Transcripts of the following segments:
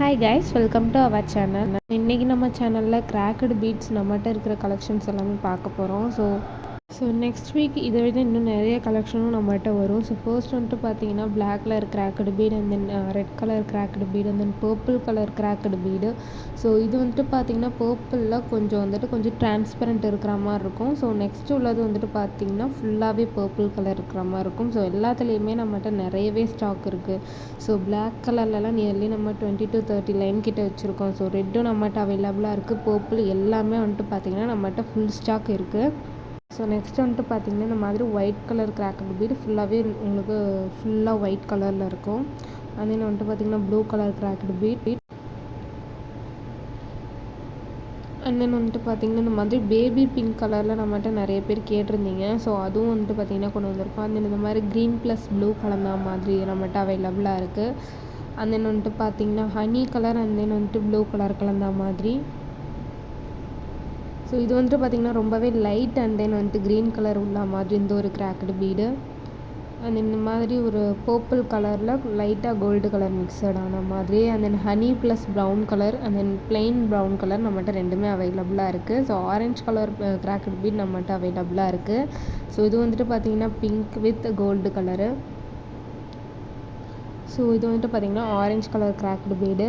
Hi guys, welcome to our channel. இன்றைக்கி நம்ம சேனலில் கிராக்கடு பீட்ஸ் நம்மகிட்ட இருக்கிற கலெக்ஷன்ஸ் எல்லாமே பார்க்க போகிறோம். ஸோ நெக்ஸ்ட் வீக் இதை விட இன்னும் நிறைய கலெக்ஷனும் நம்மகிட்ட வரும். ஸோ ஃபர்ஸ்ட் வந்துட்டு பார்த்தீங்கன்னா black colour cracked bead, and then red colour cracked bead, and then purple colour cracked bead. So இது வந்துட்டு பார்த்தீங்கன்னா பர்பிளில் கொஞ்சம் டிரான்ஸ்பரண்ட் இருக்கிற மாதிரி இருக்கும். ஸோ நெக்ஸ்ட் உள்ளது வந்துட்டு பார்த்தீங்கன்னா ஃபுல்லாகவே பர்பிள் கலர் இருக்கிற மாதிரி இருக்கும். ஸோ எல்லாத்துலேயுமே நம்மகிட்ட நிறையவே ஸ்டாக் இருக்குது. ஸோ பிளாக் கலர்லலாம் நியர்லி நம்ம 20 to 30 லைன் கிட்ட வச்சுருக்கோம். ஸோ ரெட்டும் நம்மகிட்ட அவைலபிளாக இருக்குது. பர்பிள் எல்லாமே வந்துட்டு பார்த்தீங்கன்னா நம்மகிட்ட ஃபுல் ஸ்டாக் இருக்குது. ஸோ நெக்ஸ்ட் வந்துட்டு பார்த்திங்கன்னா இந்த மாதிரி ஒயிட் கலர் கிராக்கடு பீடு ஃபுல்லாகவே உங்களுக்கு ஃபுல்லாக ஒயிட் கலரில் இருக்கும். அண்ட் தென் வந்துட்டு பார்த்திங்கன்னா blue colour cracked bead, and then வந்துட்டு பார்த்திங்கன்னா இந்த மாதிரி பேபி பிங்க் கலரில் நம்மகிட்ட நிறைய பேர் கேட்டிருந்தீங்க. ஸோ அதுவும் வந்துட்டு பார்த்திங்கன்னா கொண்டு வந்திருக்கோம். அண்ட் தென் இந்த மாதிரி க்ரீன் ப்ளஸ் ப்ளூ கலந்த மாதிரி நம்மகிட்ட அவைலபிளாக இருக்குது. அண்ட் தென் வந்துட்டு பார்த்திங்கன்னா ஹனி கலர், அண்ட் தென் வந்துட்டு ப்ளூ கலர் கலந்த மாதிரி. ஸோ இது வந்துட்டு பார்த்திங்கன்னா ரொம்பவே லைட் அண்ட் தென் வந்துட்டு க்ரீன் கலர் உள்ள மாதிரி இந்த ஒரு கிராக்கடு பீடு. அண்ட் இந்த மாதிரி ஒரு பர்பிள் கலரில் லைட்டாக கோல்டு கலர் மிக்சடான மாதிரி. And then honey plus brown colour, and then plain brown colour நம்மகிட்ட ரெண்டுமே அவைலபிளாக இருக்குது. So orange colour cracked bead நம்மகிட்ட அவைலபிளாக இருக்குது. ஸோ இது வந்துட்டு பார்த்திங்கன்னா pink with gold colour. So இது வந்துட்டு பார்த்திங்கன்னா orange colour cracked bead.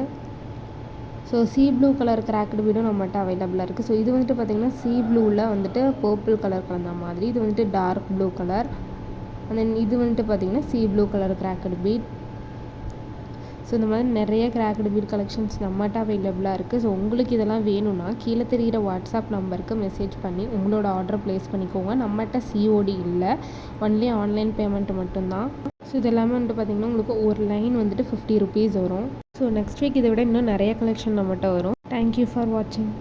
So sea blue colour cracked பீடும் நம்மகிட்ட அவைலபிளாக இருக்குது. ஸோ இது வந்துட்டு பார்த்திங்கன்னா சீ ப்ளூவில் வந்துட்டு பர்பிள் கலர் கலந்த மாதிரி. இது வந்துட்டு dark blue colour. And then இது வந்துட்டு பார்த்திங்கன்னா sea blue colour cracked bead. So இந்த மாதிரி நிறைய கிராக்கடு பீட் கலெக்ஷன்ஸ் நம்மகிட்ட அவைலபிளாக இருக்குது. ஸோ உங்களுக்கு இதெல்லாம் வேணும்னா கீழே தெரிகிற வாட்ஸ்அப் நம்பருக்கு மெசேஜ் பண்ணி உங்களோட ஆர்டர் ப்ளேஸ் பண்ணிக்கோங்க. நம்மகிட்ட சிஓடி இல்லை, ஒன்லி ஆன்லைன் பேமெண்ட் மட்டும்தான். ஸோ இது எல்லாமே வந்துட்டு பார்த்திங்கன்னா உங்களுக்கு ஒரு லைன் வந்துட்டு 50 rupees வரும். ஸோ நெக்ஸ்ட் வீக் இதை விட இன்னும் நிறைய கலெக்ஷன் நம்மகிட்ட வரும். தேங்க்யூ ஃபார் வாட்சிங்.